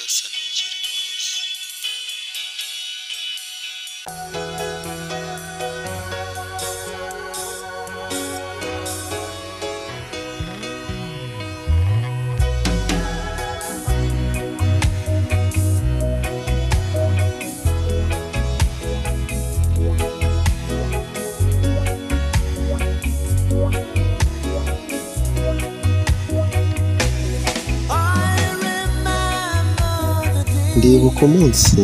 nyagasani ngira imbabazi. Ndibuka umunsi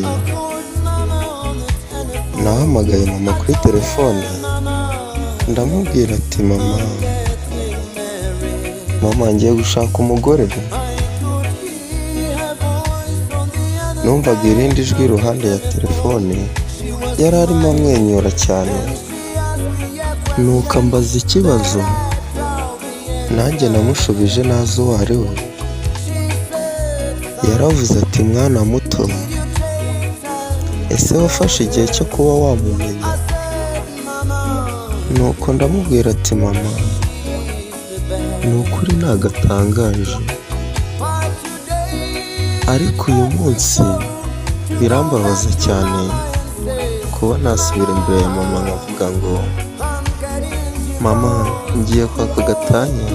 nahamagaye mama kuri telefone ndamubwira ati mama ngiye gushaka umugore. Numvaga irindi jwi iruhande ya telefone yari arimo amwenyura cyane, nuko ambaza ikibazo nanjye namushubije ntazi uwo ari we. Yaravuze ati mwana muto, ese wafashe igihe cyo kuba wamumenya? Nuko ndamubwira ati mama, ni ukuri ntagatangaje, ariko uyu munsi birambabaza cyane kuba nasubira imbere ya mama nkavuga ngo mama ngiye kwaka gatanya,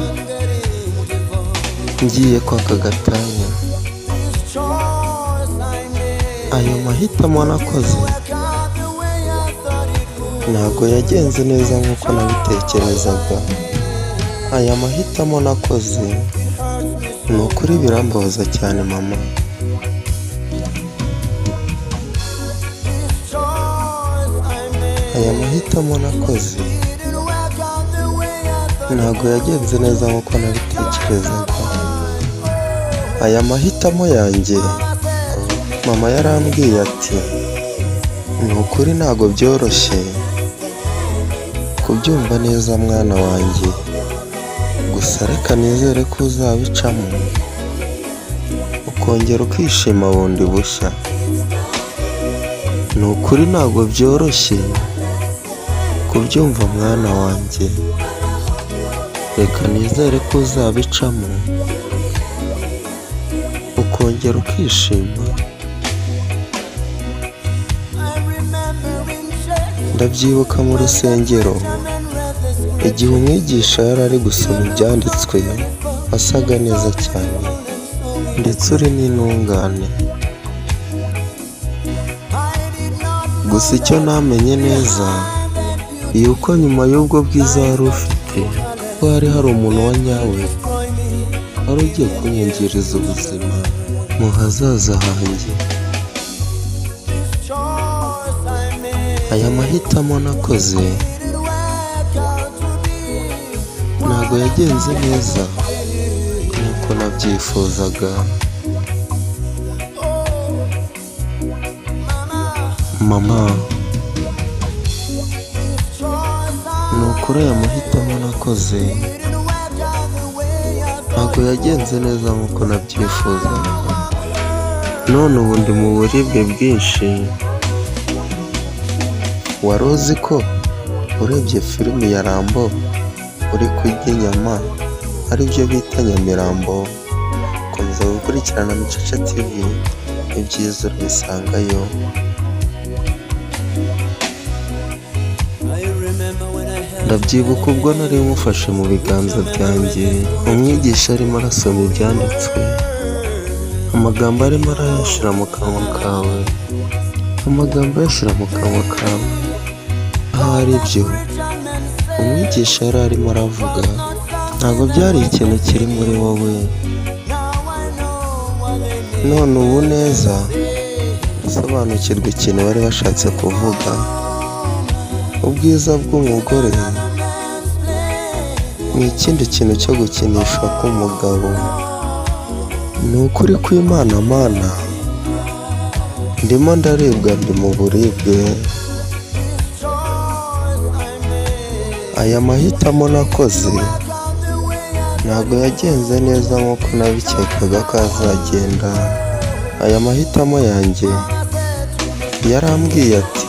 ngiye kwaka gatanya. Ayo mahitamo nakoze ntabwo yagenze neza nk'uko nabitekerezaga. Aya mahitamo nakoze ni ukuri birambabaza cyane mama. Aya mahitamo nakoze ntabwo yagenze neza nk'uko nabitekerezaga. Aya mahitamo yanjye mama yarambwiye ati ni ukuri ntabwo byoroshye kubyumva neza mwana wanjye, gusa reka nizere ko uzabicamo ukongera ukishima bundi bushya. Ni ukuri ntabwo byoroshye kubyumva mwana wanjye, reka nizere ko uzabicamo ukongera ukishima. Ndabyibuka mu rusengero igihe umwigisha yari ari gusoma ibyanditswe, asaga neza cyane ndetse uri n'intungane. Gusa icyo namenye neza yuko nyuma y'ubwo bwiza wari ufite ko hari umuntu wa nyawe wari ugiye kunyongereza ubuzima mu hazaza hanjye. Aya mahitamo nakoze ntabwo yagenze neza nk'uko nabyifuzaga. Mama, ni ukuri aya mahitamo nakoze ntabwo yagenze neza nk'uko nabyifuzaga. None ubu ndi mu buribwe bwinshi. Wari uzi ko urebye filimi ya Rambo uri kurya inyama aribyo bita Nyamirambo? Komeza gukurikirana Mucece TV, ibyiza urabisangayo. Ndabyibuka ubwo nari mufashe mu biganza byanjye, umwigisha arimo arasoma ibyanditswe, amagambo arimo arayashyira mu kanwa kawe, amagambo ayashyira mu kanwa kawe. Ahari ibyo umwigisha yari arimo aravuga ntabwo byari ikintu kiri muri wowe. None ubu neza usobanukirwa ikintu bari bashatse kuvuga. Ubwiza bw'umugore ni ikindi kintu cyo gukinishwa k'umugabo. Ni ukuri kw'Imana mana, ndimo ndaribwa, ndi mu buribwe. Aya mahitamo nakoze ntabwo yagenze neza nk'uko nabikekaga ko azagenda. Aya mahitamo yanjye yarambwiye ati